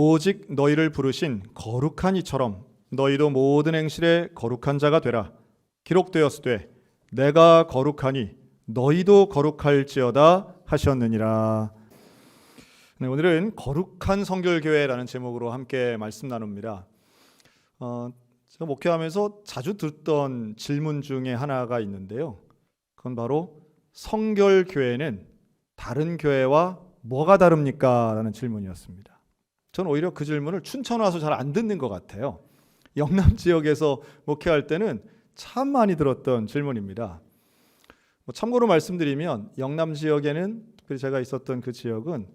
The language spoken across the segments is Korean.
오직 너희를 부르신 거룩한 이처럼 너희도 모든 행실에 거룩한 자가 되라. 기록되었으되 내가 거룩하니 너희도 거룩할지어다 하셨느니라. 네, 오늘은 거룩한 성결교회라는 제목으로 함께 말씀 나눕니다. 제가 목회하면서 자주 듣던 질문 중에 하나가 있는데요. 그건 바로 성결교회는 다른 교회와 뭐가 다릅니까? 라는 질문이었습니다. 저는 오히려 그 질문을 춘천 와서 잘 안 듣는 것 같아요. 영남 지역에서 목회할 때는 참 많이 들었던 질문입니다. 참고로 말씀드리면 영남 지역에는, 특별히 제가 있었던 그 지역은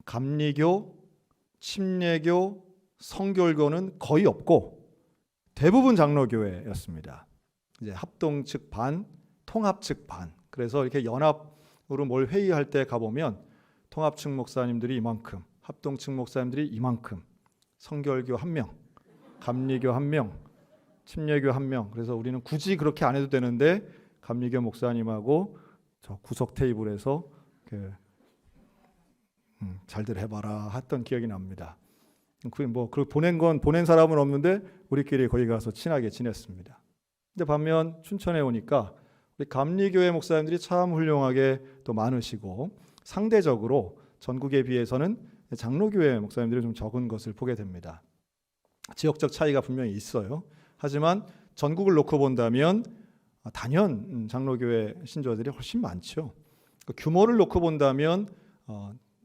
감리교, 침례교, 성결교는 거의 없고 대부분 장로교회였습니다. 이제 합동 측 반, 통합 측 반. 그래서 이렇게 연합으로 뭘 회의할 때 가보면 통합 측 목사님들이 이만큼, 합동 측 목사님들이 이만큼, 성결교 1명, 감리교 1명, 침례교 1명. 그래서 우리는 굳이 그렇게 안 해도 되는데 감리교 목사님하고 저 구석 테이블에서 잘들 해봐라 했던 기억이 납니다. 그 보낸 사람은 없는데 우리끼리 거기 가서 친하게 지냈습니다. 근데 반면 춘천에 오니까 우리 감리교회 목사님들이 참 훌륭하게 또 많으시고 상대적으로 전국에 비해서는 장로교회 목사님들이 좀 적은 것을 보게 됩니다. 지역적 차이가 분명히 있어요. 하지만 전국을 놓고 본다면 단연 장로교회 신조들이 훨씬 많죠. 규모를 놓고 본다면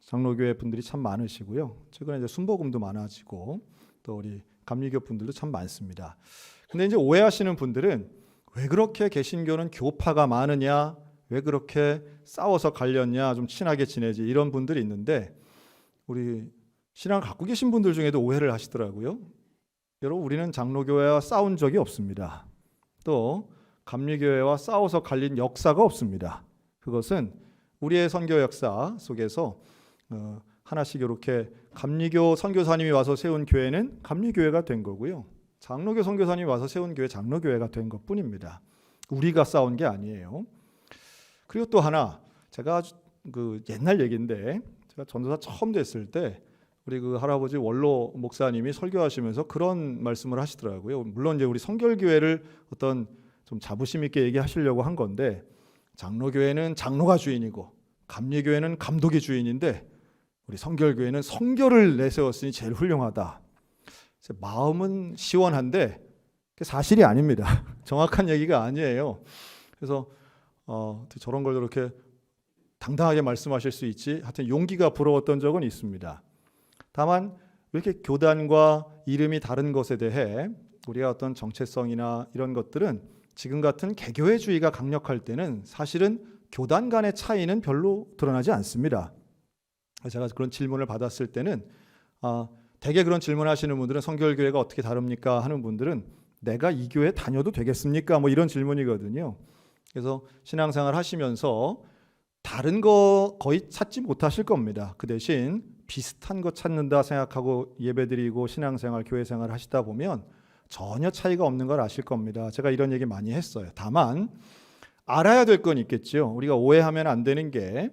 장로교회 분들이 참 많으시고요. 최근에 이제 순복음도 많아지고 또 우리 감리교 분들도 참 많습니다. 근데 이제 오해하시는 분들은 왜 그렇게 개신교는 교파가 많으냐, 왜 그렇게 싸워서 갈렸냐, 좀 친하게 지내지, 이런 분들이 있는데 우리 신앙을 갖고 계신 분들 중에도 오해를 하시더라고요. 여러분, 우리는 장로교회와 싸운 적이 없습니다. 또 감리교회와 싸워서 갈린 역사가 없습니다. 그것은 우리의 선교 역사 속에서 하나씩 이렇게 감리교 선교사님이 와서 세운 교회는 감리교회가 된 거고요. 장로교 선교사님이 와서 세운 교회 장로교회가 된 것뿐입니다. 우리가 싸운 게 아니에요. 그리고 또 하나, 제가 옛날 얘기인데 제가 전도사 처음 됐을 때 우리 그 할아버지 원로 목사님이 설교하시면서 그런 말씀을 하시더라고요. 물론 이제 우리 성결교회를 어떤 좀 자부심 있게 얘기하시려고 한 건데, 장로교회는 장로가 주인이고 감리교회는 감독이 주인인데 우리 성결교회는 성결을 내세웠으니 제일 훌륭하다. 마음은 시원한데 사실이 아닙니다. 정확한 얘기가 아니에요. 그래서 저런 걸 이렇게 당당하게 말씀하실 수 있지, 하여튼 용기가 부러웠던 적은 있습니다. 다만 이렇게 교단과 이름이 다른 것에 대해 우리가 어떤 정체성이나 이런 것들은 지금 같은 개교회주의가 강력할 때는 사실은 교단 간의 차이는 별로 드러나지 않습니다. 제가 그런 질문을 받았을 때는 대개 그런 질문하시는 분들은 성결교회가 어떻게 다릅니까 하는 분들은 내가 이 교회 다녀도 되겠습니까? 뭐 이런 질문이거든요. 그래서 신앙생활 하시면서 다른 거 거의 찾지 못하실 겁니다. 그 대신 비슷한 거 찾는다 생각하고 예배드리고 신앙생활, 교회생활 하시다 보면 전혀 차이가 없는 걸 아실 겁니다. 제가 이런 얘기 많이 했어요. 다만 알아야 될 건 있겠죠. 우리가 오해하면 안 되는 게,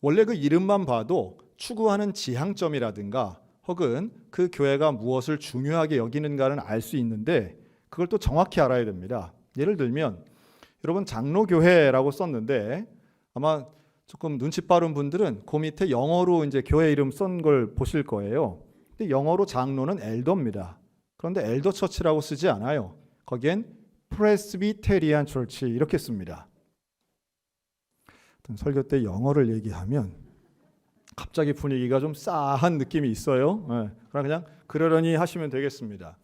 원래 그 이름만 봐도 추구하는 지향점이라든가 혹은 그 교회가 무엇을 중요하게 여기는가는 알 수 있는데 그걸 또 정확히 알아야 됩니다. 예를 들면 여러분 장로교회라고 썼는데 아마 조금 눈치 빠른 분들은 그 밑에 영어로 이제 교회 이름 쓴 걸 보실 거예요. 근데 영어로 장로는 엘더입니다. 그런데 엘더 처치라고 쓰지 않아요. 거기엔 프레스비테리안 처치 이렇게 씁니다. 설교 때 영어를 얘기하면 갑자기 분위기가 좀 싸한 느낌이 있어요. 그냥 그러려니 하시면 되겠습니다.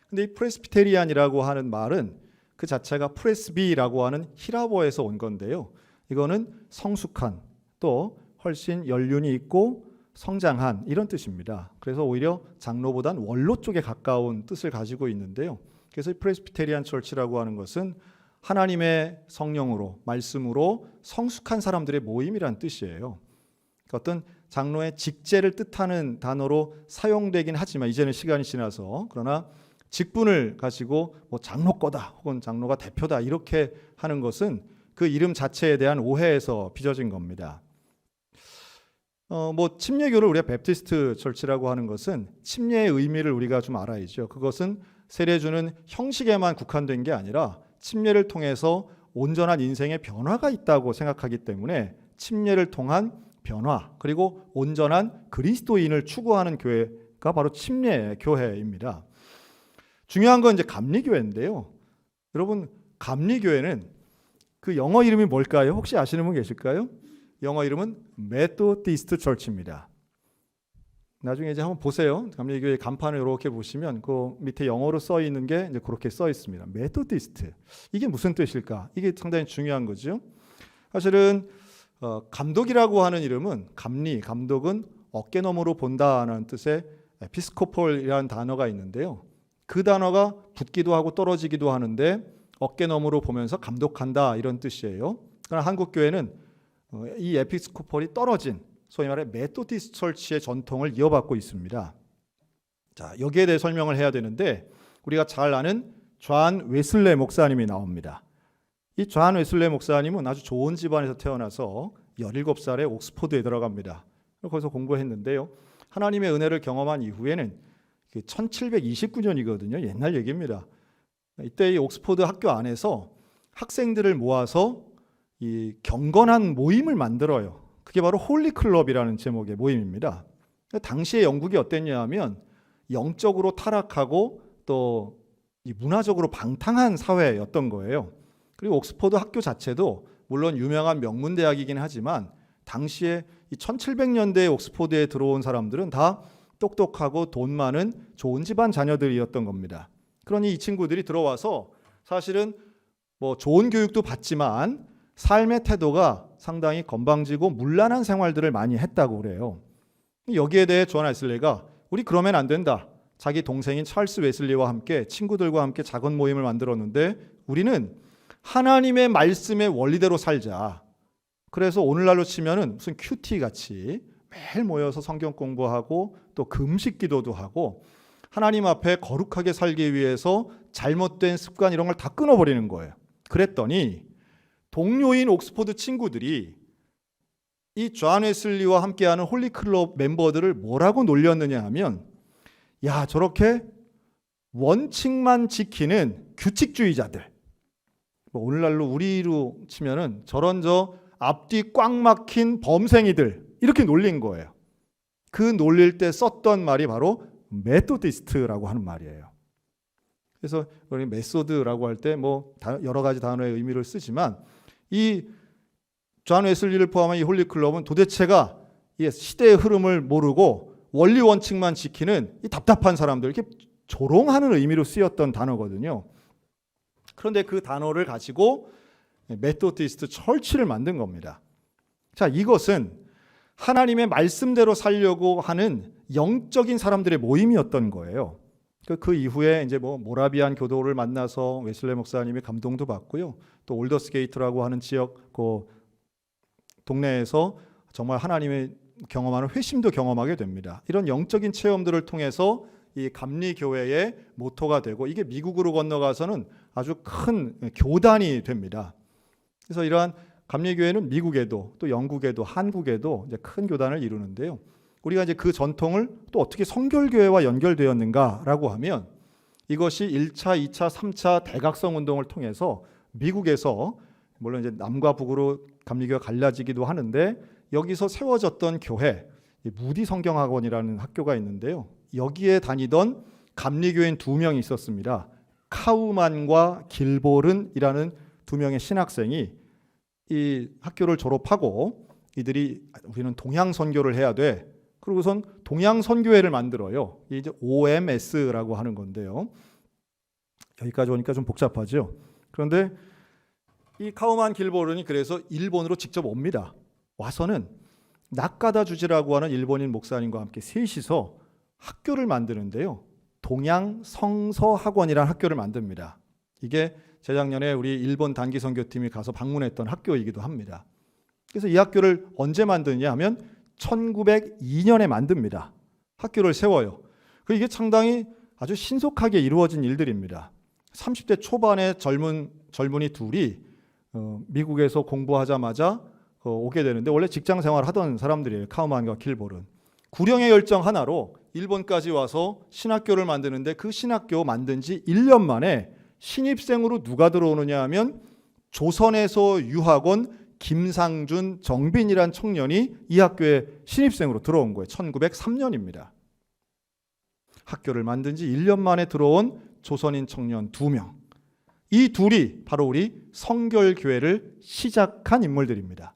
근데 이 프레스비테리안이라고 하는 말은 그 자체가 프레스비라고 하는 히라보에서 온 건데요. 이거는 성숙한, 또 훨씬 연륜이 있고 성장한, 이런 뜻입니다. 그래서 오히려 장로보단 원로 쪽에 가까운 뜻을 가지고 있는데요. 그래서 프레스비테리안 처치라고 하는 것은 하나님의 성령으로, 말씀으로 성숙한 사람들의 모임이란 뜻이에요. 어떤 장로의 직제를 뜻하는 단어로 사용되긴 하지만 이제는 시간이 지나서, 그러나 직분을 가지고 뭐 장로 거다 혹은 장로가 대표다 이렇게 하는 것은 그 이름 자체에 대한 오해에서 빚어진 겁니다. 침례교를 우리가 베프티스트 철치라고 하는 것은 침례의 의미를 우리가 좀 알아야죠. 그것은 세례주는 형식에만 국한된 게 아니라 침례를 통해서 온전한 인생의 변화가 있다고 생각하기 때문에 침례를 통한 변화 그리고 온전한 그리스도인을 추구하는 교회가 바로 침례 교회입니다. 중요한 건 이제 감리교회인데요. 여러분, 감리교회는 그 영어 이름이 뭘까요? 혹시 아시는 분 계실까요? 영어 이름은 메소디스트 철치입니다. 나중에 이제 한번 보세요. 감리교회 간판을 이렇게 보시면 그 밑에 영어로 써 있는 게 이제 그렇게 써 있습니다. 메소디스트. 이게 무슨 뜻일까? 이게 상당히 중요한 거죠. 사실은 감독이라고 하는 이름은 감독은 어깨너머로 본다는 뜻의 에피스코폴이라는 단어가 있는데요. 그 단어가 붙기도 하고 떨어지기도 하는데 어깨너머로 보면서 감독한다 이런 뜻이에요. 그러나 한국 교회는 이 에피스코폴이 떨어진 소위 말해 메소디스트 철치의 전통을 이어받고 있습니다. 자, 여기에 대해 설명을 해야 되는데 우리가 잘 아는 존 웨슬레 목사님이 나옵니다. 이 존 웨슬레 목사님은 아주 좋은 집안에서 태어나서 17살에 옥스퍼드에 들어갑니다. 거기서 공부했는데요. 하나님의 은혜를 경험한 이후에는 1729년이거든요. 옛날 얘기입니다. 이때 이 옥스퍼드 학교 안에서 학생들을 모아서 이 경건한 모임을 만들어요. 그게 바로 홀리 클럽이라는 제목의 모임입니다. 당시의 영국이 어땠냐 하면 영적으로 타락하고 또 이 문화적으로 방탕한 사회였던 거예요. 그리고 옥스퍼드 학교 자체도 물론 유명한 명문 대학이긴 하지만 당시에 이 1700년대에 옥스퍼드에 들어온 사람들은 다 똑똑하고 돈 많은 좋은 집안 자녀들이었던 겁니다. 그러니 이 친구들이 들어와서 사실은 좋은 교육도 받지만 삶의 태도가 상당히 건방지고 문란한 생활들을 많이 했다고 그래요. 여기에 대해 존 웨슬리가 우리 그러면 안 된다. 자기 동생인 찰스 웨슬리와 함께 친구들과 함께 작은 모임을 만들었는데 우리는 하나님의 말씀의 원리대로 살자. 그래서 오늘날로 치면은 무슨 큐티 같이 매일 모여서 성경 공부하고 또 금식 기도도 하고 하나님 앞에 거룩하게 살기 위해서 잘못된 습관 이런 걸 다 끊어버리는 거예요. 그랬더니 동료인 옥스퍼드 친구들이 이 존 웨슬리와 함께하는 홀리클럽 멤버들을 뭐라고 놀렸느냐 하면 야, 저렇게 원칙만 지키는 규칙주의자들, 오늘날로 우리로 치면은 저런 앞뒤 꽉 막힌 범생이들 이렇게 놀린 거예요. 그 놀릴 때 썼던 말이 바로 메소디스트라고 하는 말이에요. 그래서 우리 메소드라고 할 때 여러 가지 단어의 의미를 쓰지만 이 존 웨슬리를 포함한 이 홀리클럽은 도대체가 이 시대의 흐름을 모르고 원리 원칙만 지키는 이 답답한 사람들, 이렇게 조롱하는 의미로 쓰였던 단어거든요. 그런데 그 단어를 가지고 메소디스트 철치를 만든 겁니다. 자, 이것은 하나님의 말씀대로 살려고 하는 영적인 사람들의 모임이었던 거예요. 그 이후에 이제 모라비안 교도를 만나서 웨슬레 목사님이 감동도 받고요. 또 올더스게이트라고 하는 지역 그 동네에서 정말 하나님의 경험하는 회심도 경험하게 됩니다. 이런 영적인 체험들을 통해서 이 감리교회의 모토가 되고 이게 미국으로 건너가서는 아주 큰 교단이 됩니다. 그래서 이러한 감리교회는 미국에도 또 영국에도 한국에도 이제 큰 교단을 이루는데요. 우리가 이제 그 전통을 또 어떻게 성결교회와 연결되었는가라고 하면 이것이 1차, 2차, 3차 대각성 운동을 통해서 미국에서 물론 이제 남과 북으로 감리교회가 갈라지기도 하는데 여기서 세워졌던 교회, 무디 성경학원이라는 학교가 있는데요. 여기에 다니던 감리교인 2명이 있었습니다. 카우만과 길보른이라는 2명의 신학생이 이 학교를 졸업하고 이들이 우리는 동양 선교를 해야 돼. 그러고선 동양 선교회를 만들어요. 이게 이제 OMS라고 하는 건데요. 여기까지 오니까 좀 복잡하죠. 그런데 이 카우만 길보른이 그래서 일본으로 직접 옵니다. 와서는 낙가다 주지라고 하는 일본인 목사님과 함께 셋이서 학교를 만드는데요. 동양 성서학원이라는 학교를 만듭니다. 이게 재작년에 우리 일본 단기 선교팀이 가서 방문했던 학교이기도 합니다. 그래서 이 학교를 언제 만드냐 하면 1902년에 만듭니다. 학교를 세워요. 이게 상당히 아주 신속하게 이루어진 일들입니다. 30대 초반의 젊은이 둘이 미국에서 공부하자마자 오게 되는데 원래 직장 생활 하던 사람들이에요. 카우만과 길볼은. 구령의 열정 하나로 일본까지 와서 신학교를 만드는데 그 신학교 만든 지 1년 만에 신입생으로 누가 들어오느냐 하면 조선에서 유학 온 김상준, 정빈이란 청년이 이 학교에 신입생으로 들어온 거예요. 1903년입니다. 학교를 만든 지 1년 만에 들어온 조선인 청년 2명. 이 둘이 바로 우리 성결교회를 시작한 인물들입니다.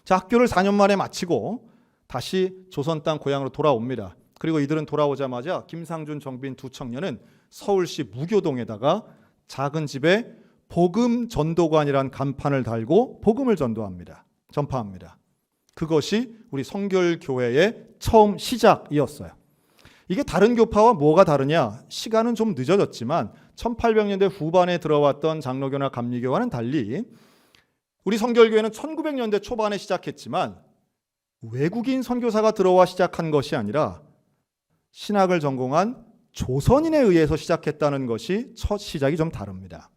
자, 학교를 4년 만에 마치고 다시 조선 땅 고향으로 돌아옵니다. 그리고 이들은 돌아오자마자 김상준, 정빈 두 청년은 서울시 무교동에다가 작은 집에 복음 전도관이란 간판을 달고 복음을 전파합니다. 그것이 우리 성결교회의 처음 시작이었어요. 이게 다른 교파와 뭐가 다르냐? 시간은 좀 늦어졌지만 1800년대 후반에 들어왔던 장로교나 감리교와는 달리 우리 성결교회는 1900년대 초반에 시작했지만 외국인 선교사가 들어와 시작한 것이 아니라 신학을 전공한 조선인에 의해서 시작했다는 것이 첫 시작이 좀 다릅니다.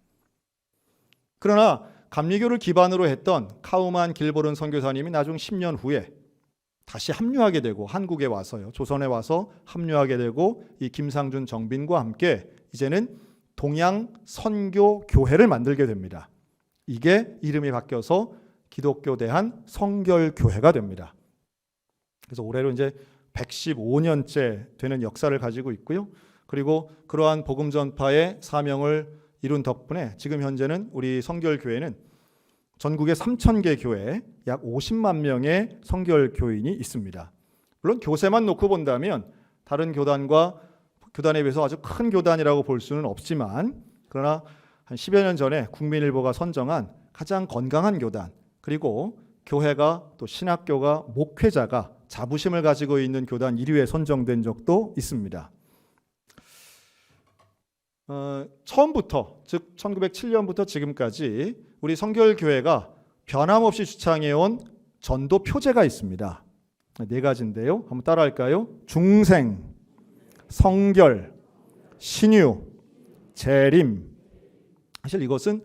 그러나 감리교를 기반으로 했던 카우만 길보른 선교사님이 나중 10년 후에 다시 합류하게 되고 한국에 와서요. 조선에 와서 합류하게 되고 이 김상준, 정빈과 함께 이제는 동양 선교교회를 만들게 됩니다. 이게 이름이 바뀌어서 기독교 대한 성결교회가 됩니다. 그래서 올해로 이제 115년째 되는 역사를 가지고 있고요. 그리고 그러한 복음 전파의 사명을 이룬 덕분에 지금 현재는 우리 성결교회는 전국의 3,000개 교회 약 50만 명의 성결교인이 있습니다. 물론 교세만 놓고 본다면 다른 교단에 비해서 아주 큰 교단이라고 볼 수는 없지만 그러나 한 10여 년 전에 국민일보가 선정한 가장 건강한 교단 그리고 교회가 또 신학교가 목회자가 자부심을 가지고 있는 교단 1위에 선정된 적도 있습니다. 처음부터 즉 1907년부터 지금까지 우리 성결교회가 변함없이 주창해온 전도 표제가 있습니다. 4가지인데요. 한번 따라할까요? 중생, 성결, 신유, 재림. 사실 이것은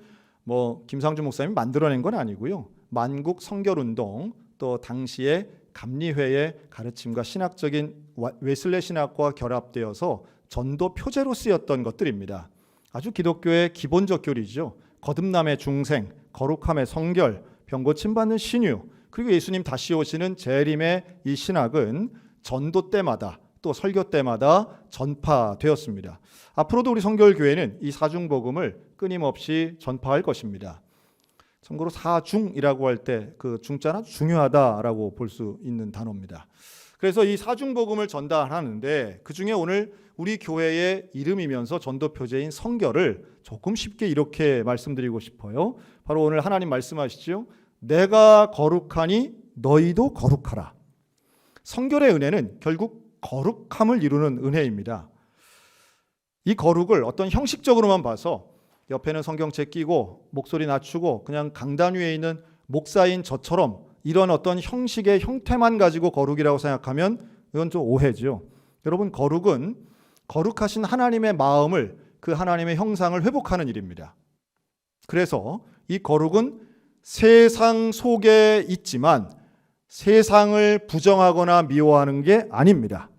김상준 목사님이 만들어낸 건 아니고요. 만국 성결운동 또 당시의 감리회의 가르침과 신학적인 웨슬레 신학과 결합되어서 전도 표제로 쓰였던 것들입니다. 아주 기독교의 기본적 교리죠. 거듭남의 중생, 거룩함의 성결, 병 고침 받는 신유, 그리고 예수님 다시 오시는 재림의 이 신학은 전도 때마다 또 설교 때마다 전파되었습니다. 앞으로도 우리 성결교회는 이 사중복음을 끊임없이 전파할 것입니다. 참고로 사중이라고 할 때 그 중자는 중요하다라고 볼 수 있는 단어입니다. 그래서 이 사중복음을 전달하는데 그중에 오늘 우리 교회의 이름이면서 전도 표제인 성결을 조금 쉽게 이렇게 말씀드리고 싶어요. 바로 오늘 하나님 말씀하시죠. 내가 거룩하니 너희도 거룩하라. 성결의 은혜는 결국 거룩함을 이루는 은혜입니다. 이 거룩을 어떤 형식적으로만 봐서 옆에는 성경책 끼고 목소리 낮추고 그냥 강단 위에 있는 목사인 저처럼 이런 어떤 형식의 형태만 가지고 거룩이라고 생각하면 이건 좀 오해죠. 여러분, 거룩은 거룩하신 하나님의 마음을 그 하나님의 형상을 회복하는 일입니다. 그래서 이 거룩은 세상 속에 있지만 세상을 부정하거나 미워하는 게 아닙니다.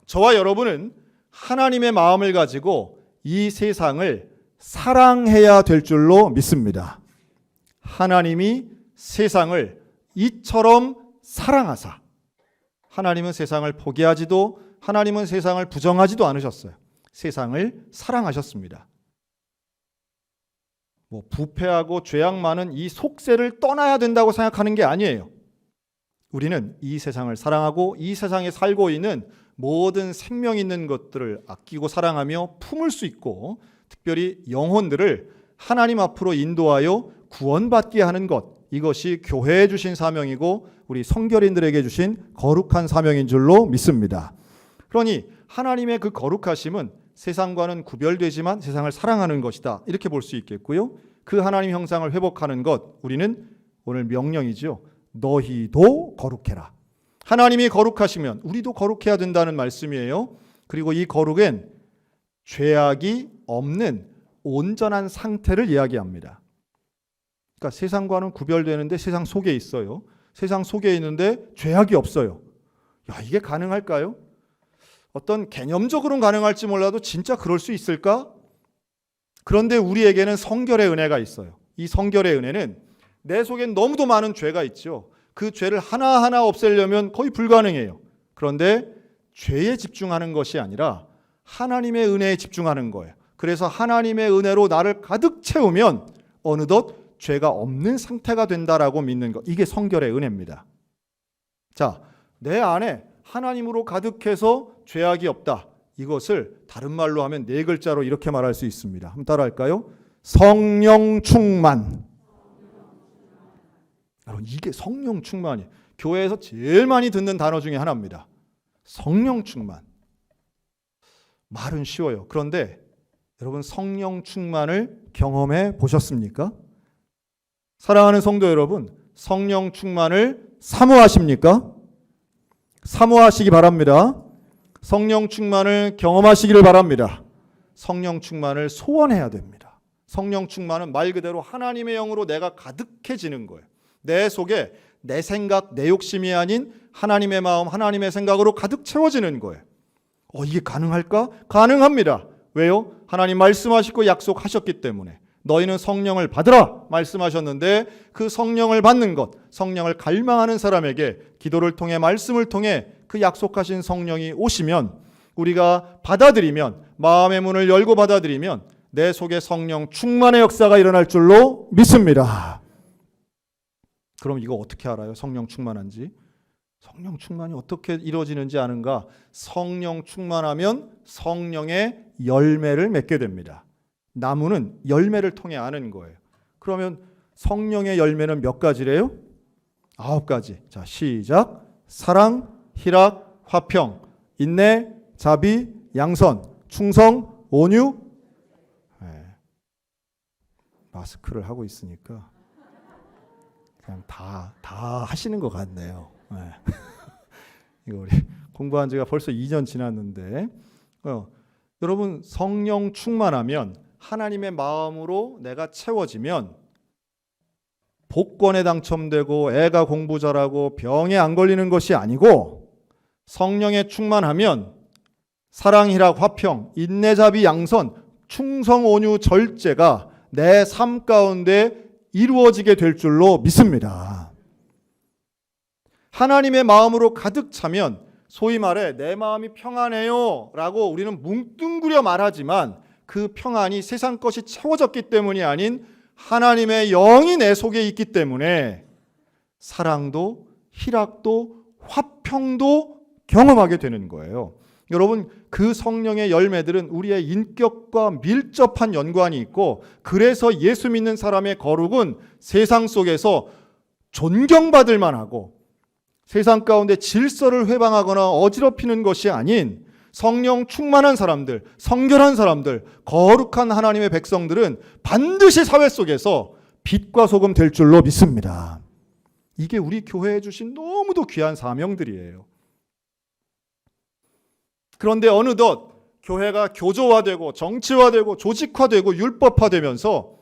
저와 여러분은 하나님의 마음을 가지고 이 세상을 사랑해야 될 줄로 믿습니다. 하나님이 세상을 이처럼 사랑하사 하나님은 세상을 포기하지도 하나님은 세상을 부정하지도 않으셨어요. 세상을 사랑하셨습니다. 부패하고 죄악 많은 이 속세를 떠나야 된다고 생각하는 게 아니에요. 우리는 이 세상을 사랑하고 이 세상에 살고 있는 모든 생명 있는 것들을 아끼고 사랑하며 품을 수 있고 특별히 영혼들을 하나님 앞으로 인도하여 구원받게 하는 것, 이것이 교회에 주신 사명이고 우리 성결인들에게 주신 거룩한 사명인 줄로 믿습니다. 그러니 하나님의 그 거룩하심은 세상과는 구별되지만 세상을 사랑하는 것이다, 이렇게 볼 수 있겠고요. 그 하나님 형상을 회복하는 것, 우리는 오늘 명령이죠. 너희도 거룩해라. 하나님이 거룩하시면 우리도 거룩해야 된다는 말씀이에요. 그리고 이 거룩엔 죄악이 없는 온전한 상태를 이야기합니다. 그러니까 세상과는 구별되는데 세상 속에 있어요. 세상 속에 있는데 죄악이 없어요. 야, 이게 가능할까요? 어떤 개념적으로는 가능할지 몰라도 진짜 그럴 수 있을까? 그런데 우리에게는 성결의 은혜가 있어요. 이 성결의 은혜는 내 속엔 너무도 많은 죄가 있죠. 그 죄를 하나하나 없애려면 거의 불가능해요. 그런데 죄에 집중하는 것이 아니라 하나님의 은혜에 집중하는 거예요. 그래서 하나님의 은혜로 나를 가득 채우면 어느덧 죄가 없는 상태가 된다라고 믿는 것. 이게 성결의 은혜입니다. 자, 내 안에 하나님으로 가득해서 죄악이 없다. 이것을 다른 말로 하면 4글자로 이렇게 말할 수 있습니다. 한번 따라할까요? 성령 충만. 여러분, 이게 성령 충만이에요. 교회에서 제일 많이 듣는 단어 중에 하나입니다. 성령 충만. 말은 쉬워요. 그런데 여러분, 성령 충만을 경험해 보셨습니까? 사랑하는 성도 여러분, 성령 충만을 사모하십니까? 사모하시기 바랍니다. 성령 충만을 경험하시기를 바랍니다. 성령 충만을 소원해야 됩니다. 성령 충만은 말 그대로 하나님의 영으로 내가 가득해지는 거예요. 내 속에 내 생각, 내 욕심이 아닌 하나님의 마음, 하나님의 생각으로 가득 채워지는 거예요. 이게 가능할까? 가능합니다. 왜요? 하나님 말씀하시고 약속하셨기 때문에. 너희는 성령을 받으라 말씀하셨는데 그 성령을 받는 것, 성령을 갈망하는 사람에게 기도를 통해 말씀을 통해 그 약속하신 성령이 오시면 우리가 받아들이면, 마음의 문을 열고 받아들이면 내 속에 성령 충만의 역사가 일어날 줄로 믿습니다. 그럼 이거 어떻게 알아요? 성령 충만한지? 성령 충만이 어떻게 이루어지는지 아는가? 성령 충만하면 성령의 열매를 맺게 됩니다. 나무는 열매를 통해 아는 거예요. 그러면 성령의 열매는 몇 가지래요? 9가지. 자, 시작. 사랑, 희락, 화평, 인내, 자비, 양선, 충성, 온유. 마스크를 하고 있으니까 그냥 다 하시는 것 같네요. 이거 우리 공부한 지가 벌써 2년 지났는데 여러분, 성령 충만하면 하나님의 마음으로 내가 채워지면 복권에 당첨되고 애가 공부 잘하고 병에 안 걸리는 것이 아니고 성령에 충만하면 사랑, 희락, 화평, 인내, 자비, 양선, 충성, 온유, 절제가 내 삶 가운데 이루어지게 될 줄로 믿습니다. 하나님의 마음으로 가득 차면 소위 말해 내 마음이 평안해요 라고 우리는 뭉뚱그려 말하지만 그 평안이 세상 것이 채워졌기 때문이 아닌 하나님의 영이 내 속에 있기 때문에 사랑도 희락도 화평도 경험하게 되는 거예요. 여러분, 그 성령의 열매들은 우리의 인격과 밀접한 연관이 있고, 그래서 예수 믿는 사람의 거룩은 세상 속에서 존경받을 만하고 세상 가운데 질서를 회방하거나 어지럽히는 것이 아닌 성령 충만한 사람들, 성결한 사람들, 거룩한 하나님의 백성들은 반드시 사회 속에서 빛과 소금 될 줄로 믿습니다. 이게 우리 교회에 주신 너무도 귀한 사명들이에요. 그런데 어느덧 교회가 교조화되고 정치화되고 조직화되고 율법화되면서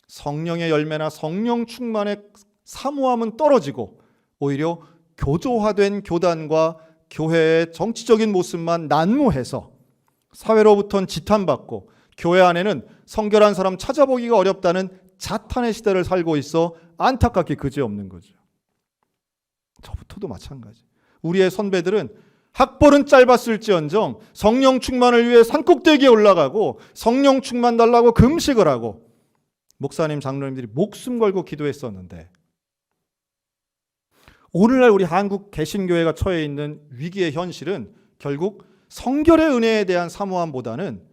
성령의 열매나 성령 충만의 사모함은 떨어지고 오히려 교조화된 교단과 교회의 정치적인 모습만 난무해서 사회로부터는 지탄받고 교회 안에는 성결한 사람 찾아보기가 어렵다는 자탄의 시대를 살고 있어 안타깝게 그지없는 거죠. 저부터도 마찬가지. 우리의 선배들은 학벌은 짧았을지언정 성령 충만을 위해 산꼭대기에 올라가고 성령 충만 달라고 금식을 하고 목사님, 장로님들이 목숨 걸고 기도했었는데 오늘날 우리 한국 개신교회가 처해 있는 위기의 현실은 결국 성결의 은혜에 대한 사모함보다는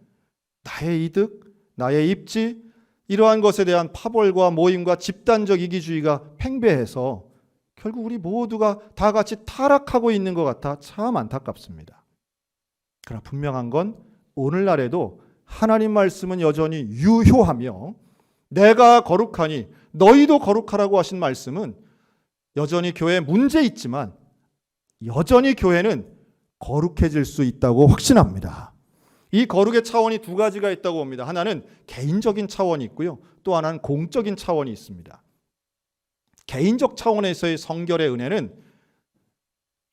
나의 이득, 나의 입지, 이러한 것에 대한 파벌과 모임과 집단적 이기주의가 팽배해서 결국 우리 모두가 다 같이 타락하고 있는 것 같아 참 안타깝습니다. 그러나 분명한 건 오늘날에도 하나님 말씀은 여전히 유효하며 내가 거룩하니 너희도 거룩하라고 하신 말씀은 여전히 교회에 문제 있지만 여전히 교회는 거룩해질 수 있다고 확신합니다. 이 거룩의 차원이 2가지가 있다고 봅니다. 하나는 개인적인 차원이 있고요. 또 하나는 공적인 차원이 있습니다. 개인적 차원에서의 성결의 은혜는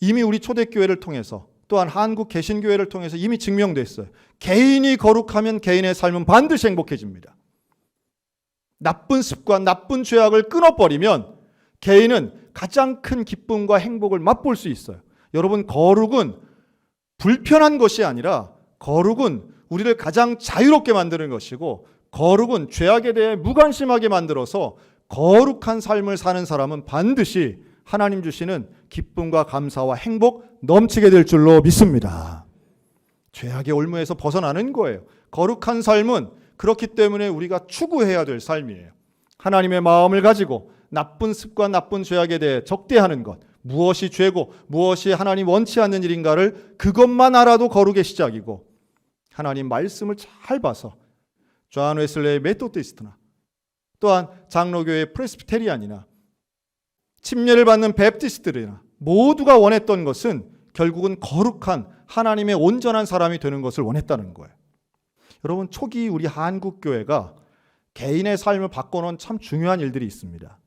이미 우리 초대교회를 통해서 또한 한국 개신교회를 통해서 이미 증명됐어요. 개인이 거룩하면 개인의 삶은 반드시 행복해집니다. 나쁜 습관, 나쁜 죄악을 끊어버리면 개인은 가장 큰 기쁨과 행복을 맛볼 수 있어요. 여러분, 거룩은 불편한 것이 아니라 거룩은 우리를 가장 자유롭게 만드는 것이고, 거룩은 죄악에 대해 무관심하게 만들어서 거룩한 삶을 사는 사람은 반드시 하나님 주시는 기쁨과 감사와 행복 넘치게 될 줄로 믿습니다. 죄악의 올무에서 벗어나는 거예요. 거룩한 삶은 그렇기 때문에 우리가 추구해야 될 삶이에요. 하나님의 마음을 가지고 나쁜 습관, 나쁜 죄악에 대해 적대하는 것, 무엇이 죄고 무엇이 하나님 원치 않는 일인가를 그것만 알아도 거룩의 시작이고, 하나님 말씀을 잘 봐서 존 웨슬레의 메토디스트나 또한 장로교의 프레스비테리안이나 침례를 받는 베프티스트들이나 모두가 원했던 것은 결국은 거룩한 하나님의 온전한 사람이 되는 것을 원했다는 거예요. 여러분, 초기 우리 한국교회가 개인의 삶을 바꿔놓은 참 중요한 일들이 있습니다.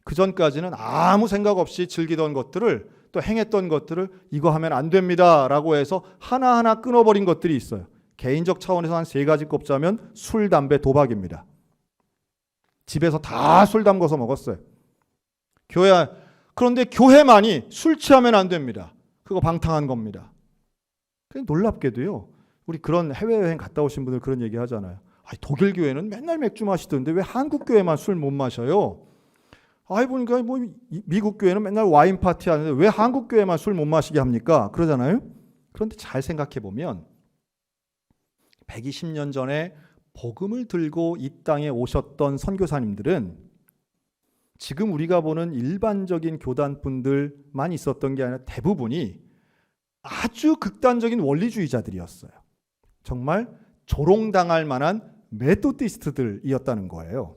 그 전까지는 아무 생각 없이 즐기던 것들을, 또 행했던 것들을 이거 하면 안 됩니다 라고 해서 하나하나 끊어버린 것들이 있어요. 개인적 차원에서 한 3가지 꼽자면 술, 담배, 도박입니다. 집에서 다 술 담궈서 먹었어요. 그런데 교회만이 술 취하면 안 됩니다. 그거 방탕한 겁니다. 놀랍게도요, 우리 그런 해외여행 갔다 오신 분들 그런 얘기 하잖아요. 독일 교회는 맨날 맥주 마시던데 왜 한국 교회만 술 못 마셔요? 보니까 뭐 미국 교회는 맨날 와인 파티 하는데 왜 한국 교회만 술 못 마시게 합니까? 그러잖아요. 그런데 잘 생각해 보면 120년 전에 복음을 들고 이 땅에 오셨던 선교사님들은 지금 우리가 보는 일반적인 교단분들만 있었던 게 아니라 대부분이 아주 극단적인 원리주의자들이었어요. 정말 조롱당할 만한 메토디스트들이었다는 거예요.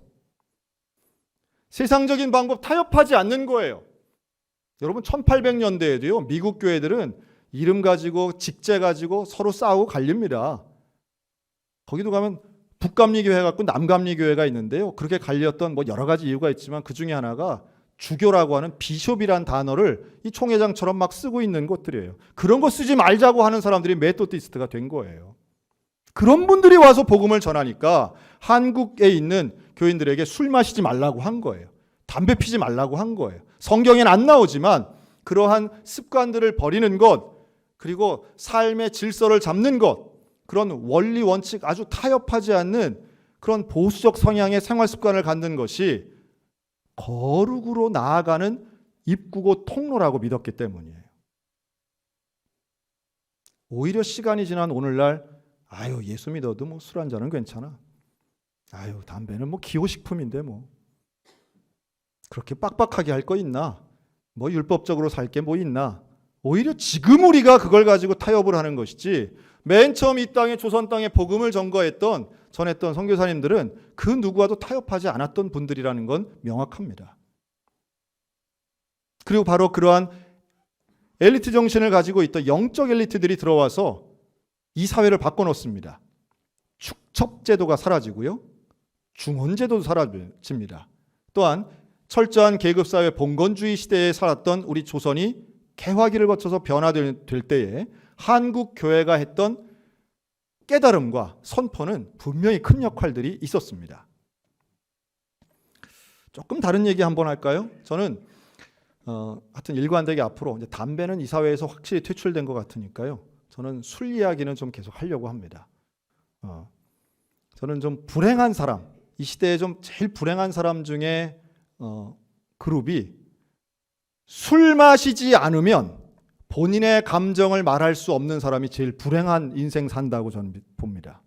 세상적인 방법 타협하지 않는 거예요. 여러분, 1800년대에도요 미국 교회들은 이름 가지고 직제 가지고 서로 싸우고 갈립니다. 거기도 가면 북감리교회가 있고 남감리교회가 있는데요, 그렇게 갈렸던 뭐 여러 가지 이유가 있지만 그 중에 하나가 주교라고 하는 비숍이란 단어를 이 총회장처럼 막 쓰고 있는 것들이에요. 그런 거 쓰지 말자고 하는 사람들이 메토디스트가 된 거예요. 그런 분들이 와서 복음을 전하니까 한국에 있는 교인들에게 술 마시지 말라고 한 거예요. 담배 피지 말라고 한 거예요. 성경엔 안 나오지만 그러한 습관들을 버리는 것, 그리고 삶의 질서를 잡는 것, 그런 원리 원칙 아주 타협하지 않는 그런 보수적 성향의 생활 습관을 갖는 것이 거룩으로 나아가는 입구고 통로라고 믿었기 때문이에요. 오히려 시간이 지난 오늘날 예수 믿어도 뭐 술 한 잔은 괜찮아. 담배는 뭐 기호식품인데 뭐 그렇게 빡빡하게 할 거 있나? 뭐 율법적으로 살 게 뭐 있나? 오히려 지금 우리가 그걸 가지고 타협을 하는 것이지, 맨 처음 이 땅에 조선 땅에 복음을 전했던 선교사님들은 그 누구와도 타협하지 않았던 분들이라는 건 명확합니다. 그리고 바로 그러한 엘리트 정신을 가지고 있던 영적 엘리트들이 들어와서 이 사회를 바꿔놓습니다. 축첩제도가 사라지고요, 중원제도도 사라집니다. 또한 철저한 계급사회 봉건주의 시대에 살았던 우리 조선이 개화기를 거쳐서 변화될 때에 한국 교회가 했던 깨달음과 선포는 분명히 큰 역할들이 있었습니다. 조금 다른 얘기 한번 할까요? 저는 하여튼 일관되게 앞으로 이제 담배는 이 사회에서 확실히 퇴출된 것 같으니까요, 저는 술 이야기는 좀 계속 하려고 합니다. 저는 좀 불행한 사람, 이 시대에 좀 제일 불행한 사람 중에 그룹이 술 마시지 않으면 본인의 감정을 말할 수 없는 사람이 제일 불행한 인생 산다고 저는 봅니다.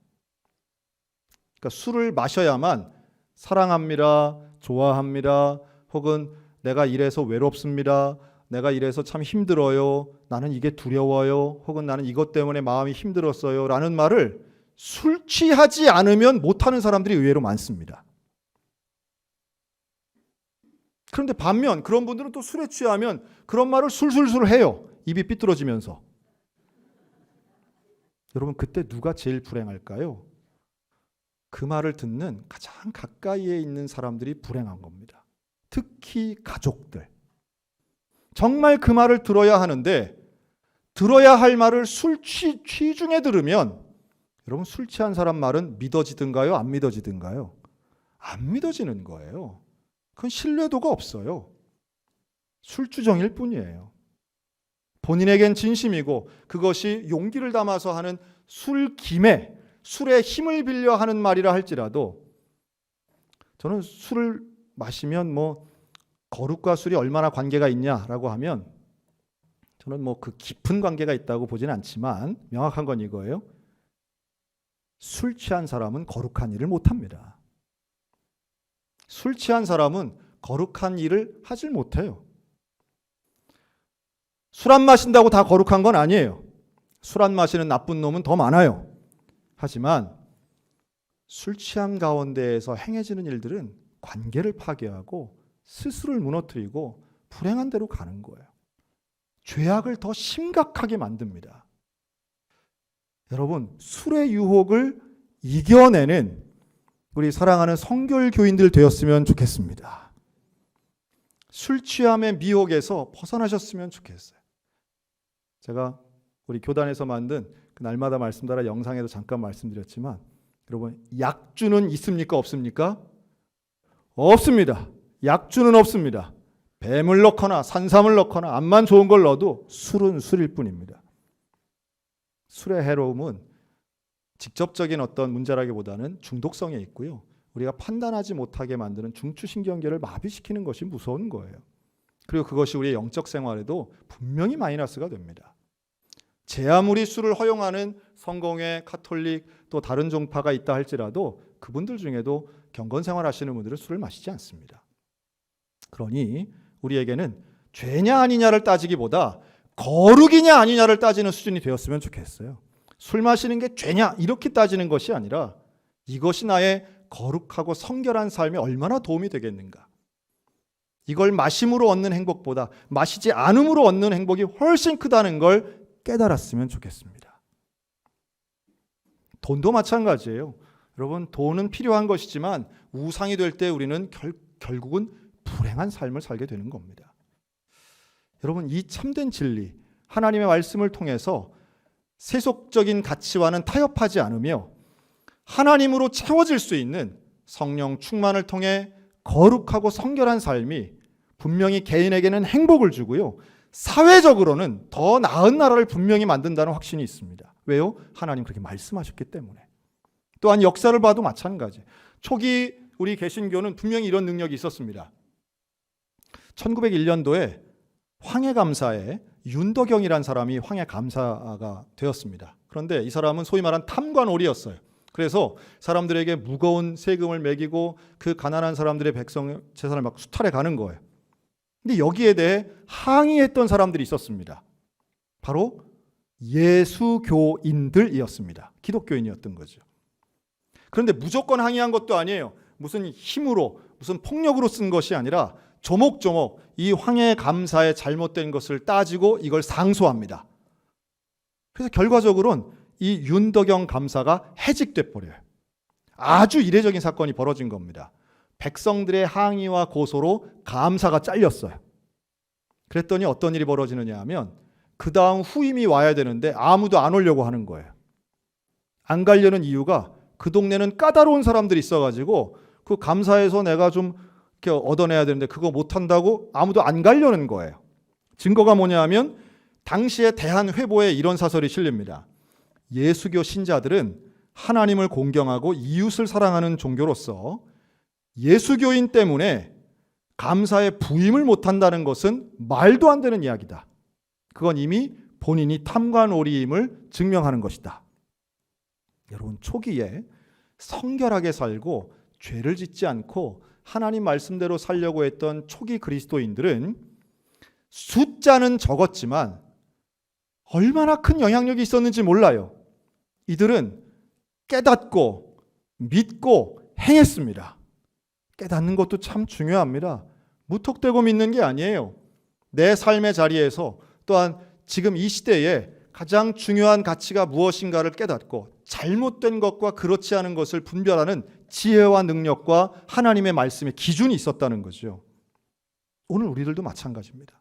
그러니까 술을 마셔야만 사랑합니다, 좋아합니다, 혹은 내가 이래서 외롭습니다, 내가 이래서 참 힘들어요, 나는 이게 두려워요, 혹은 나는 이것 때문에 마음이 힘들었어요 라는 말을 술 취하지 않으면 못하는 사람들이 의외로 많습니다. 그런데 반면 그런 분들은 또 술에 취하면 그런 말을 술술술 해요. 입이 삐뚤어지면서. 여러분, 그때 누가 제일 불행할까요? 그 말을 듣는 가장 가까이에 있는 사람들이 불행한 겁니다. 특히 가족들. 정말 그 말을 들어야 하는데 들어야 할 말을 술 취중에 들으면 여러분 술 취한 사람 말은 믿어지든가요? 안 믿어지든가요? 안 믿어지는 거예요. 그건 신뢰도가 없어요. 술주정일 뿐이에요. 본인에겐 진심이고 그것이 용기를 담아서 하는 술김에 술의 힘을 빌려 하는 말이라 할지라도 저는 술을 마시면 거룩과 술이 얼마나 관계가 있냐라고 하면 저는 그 깊은 관계가 있다고 보지는 않지만 명확한 건 이거예요. 술 취한 사람은 거룩한 일을 못합니다. 술 취한 사람은 거룩한 일을 하질 못해요. 술 안 마신다고 다 거룩한 건 아니에요. 술 안 마시는 나쁜 놈은 더 많아요. 하지만 술 취함 가운데에서 행해지는 일들은 관계를 파괴하고 스스로를 무너뜨리고 불행한 대로 가는 거예요. 죄악을 더 심각하게 만듭니다. 여러분, 술의 유혹을 이겨내는 우리 사랑하는 성결교인들 되었으면 좋겠습니다. 술 취함의 미혹에서 벗어나셨으면 좋겠어요. 제가 우리 교단에서 만든 그 날마다 말씀 따라 영상에도 잠깐 말씀드렸지만 여러분, 약주는 있습니까? 없습니까? 없습니다. 약주는 없습니다. 뱀을 넣거나 산삼을 넣거나 암만 좋은 걸 넣어도 술은 술일 뿐입니다. 술의 해로움은 직접적인 어떤 문제라기보다는 중독성에 있고요. 우리가 판단하지 못하게 만드는 중추신경계를 마비시키는 것이 무서운 거예요. 그리고 그것이 우리의 영적 생활에도 분명히 마이너스가 됩니다. 제 아무리 술을 허용하는 성공회, 카톨릭 또 다른 종파가 있다 할지라도 그분들 중에도 경건생활 하시는 분들은 술을 마시지 않습니다. 그러니 우리에게는 죄냐 아니냐를 따지기보다 거룩이냐 아니냐를 따지는 수준이 되었으면 좋겠어요. 술 마시는 게 죄냐 이렇게 따지는 것이 아니라 이것이 나의 거룩하고 성결한 삶에 얼마나 도움이 되겠는가. 이걸 마심으로 얻는 행복보다 마시지 않음으로 얻는 행복이 훨씬 크다는 걸 깨달았으면 좋겠습니다. 돈도 마찬가지예요. 여러분, 돈은 필요한 것이지만 우상이 될 때 우리는 결국은 불행한 삶을 살게 되는 겁니다. 여러분, 이 참된 진리, 하나님의 말씀을 통해서 세속적인 가치와는 타협하지 않으며 하나님으로 채워질 수 있는 성령 충만을 통해 거룩하고 성결한 삶이 분명히 개인에게는 행복을 주고요. 사회적으로는 더 나은 나라를 분명히 만든다는 확신이 있습니다. 왜요? 하나님 그렇게 말씀하셨기 때문에. 또한 역사를 봐도 마찬가지. 초기 우리 개신교는 분명히 이런 능력이 있었습니다. 1901년도에 황해감사에 윤덕영이라는 사람이 황해감사가 되었습니다. 그런데 이 사람은 소위 말한 탐관오리였어요. 그래서 사람들에게 무거운 세금을 매기고 그 가난한 사람들의 백성 재산을 막 수탈해 가는 거예요. 근데 여기에 대해 항의했던 사람들이 있었습니다. 바로 예수교인들이었습니다. 기독교인이었던 거죠. 그런데 무조건 항의한 것도 아니에요. 무슨 힘으로, 무슨 폭력으로 쓴 것이 아니라 조목조목 이 황해감사의 잘못된 것을 따지고 이걸 상소합니다. 그래서 결과적으로는 이 윤덕영 감사가 해직돼 버려요. 아주 이례적인 사건이 벌어진 겁니다. 백성들의 항의와 고소로 감사가 잘렸어요. 그랬더니 어떤 일이 벌어지느냐 하면 그 다음 후임이 와야 되는데 아무도 안 오려고 하는 거예요. 안 가려는 이유가 그 동네는 까다로운 사람들이 있어가지고 그 감사에서 내가 좀 이렇게 얻어내야 되는데 그거 못한다고 아무도 안 가려는 거예요. 증거가 뭐냐 하면 당시에 대한회보에 이런 사설이 실립니다. 예수교 신자들은 하나님을 공경하고 이웃을 사랑하는 종교로서 예수교인 때문에 감사에 부임을 못한다는 것은 말도 안 되는 이야기다. 그건 이미 본인이 탐관오리임을 증명하는 것이다. 여러분, 초기에 성결하게 살고 죄를 짓지 않고 하나님 말씀대로 살려고 했던 초기 그리스도인들은 숫자는 적었지만 얼마나 큰 영향력이 있었는지 몰라요. 이들은 깨닫고 믿고 행했습니다. 깨닫는 것도 참 중요합니다. 무턱대고 믿는 게 아니에요. 내 삶의 자리에서 또한 지금 이 시대에 가장 중요한 가치가 무엇인가를 깨닫고 잘못된 것과 그렇지 않은 것을 분별하는 지혜와 능력과 하나님의 말씀의 기준이 있었다는 거죠. 오늘 우리들도 마찬가지입니다.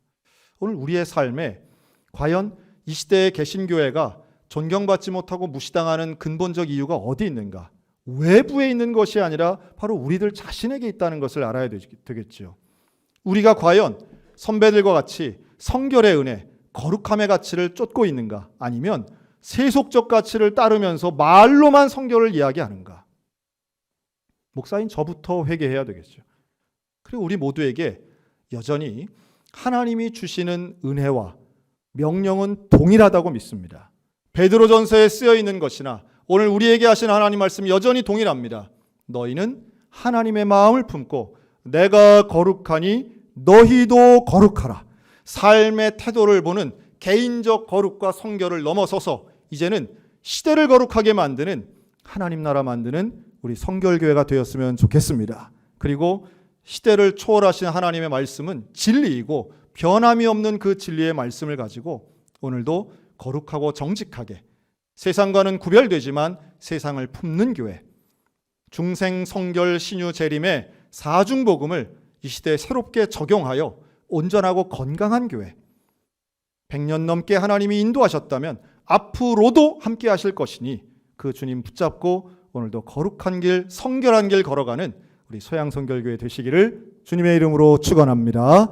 오늘 우리의 삶에 과연 이 시대의 개신교회가 존경받지 못하고 무시당하는 근본적 이유가 어디 있는가? 외부에 있는 것이 아니라 바로 우리들 자신에게 있다는 것을 알아야 되겠죠. 우리가 과연 선배들과 같이 성결의 은혜, 거룩함의 가치를 쫓고 있는가? 아니면 세속적 가치를 따르면서 말로만 성결을 이야기하는가? 목사인 저부터 회개해야 되겠죠. 그리고 우리 모두에게 여전히 하나님이 주시는 은혜와 명령은 동일하다고 믿습니다. 베드로전서에 쓰여 있는 것이나 오늘 우리에게 하신 하나님 말씀이 여전히 동일합니다. 너희는 하나님의 마음을 품고 내가 거룩하니 너희도 거룩하라. 삶의 태도를 보는 개인적 거룩과 성결을 넘어서서 이제는 시대를 거룩하게 만드는 하나님 나라 만드는 우리 성결교회가 되었으면 좋겠습니다. 그리고 시대를 초월하신 하나님의 말씀은 진리이고 변함이 없는 그 진리의 말씀을 가지고 오늘도 거룩하고 정직하게 세상과는 구별되지만 세상을 품는 교회, 중생, 성결, 신유, 재림의 사중복음을 이 시대에 새롭게 적용하여 온전하고 건강한 교회, 100년 넘게 하나님이 인도하셨다면 앞으로도 함께 하실 것이니 그 주님 붙잡고 오늘도 거룩한 길, 성결한 길 걸어가는 우리 소양성결교회 되시기를 주님의 이름으로 축원합니다.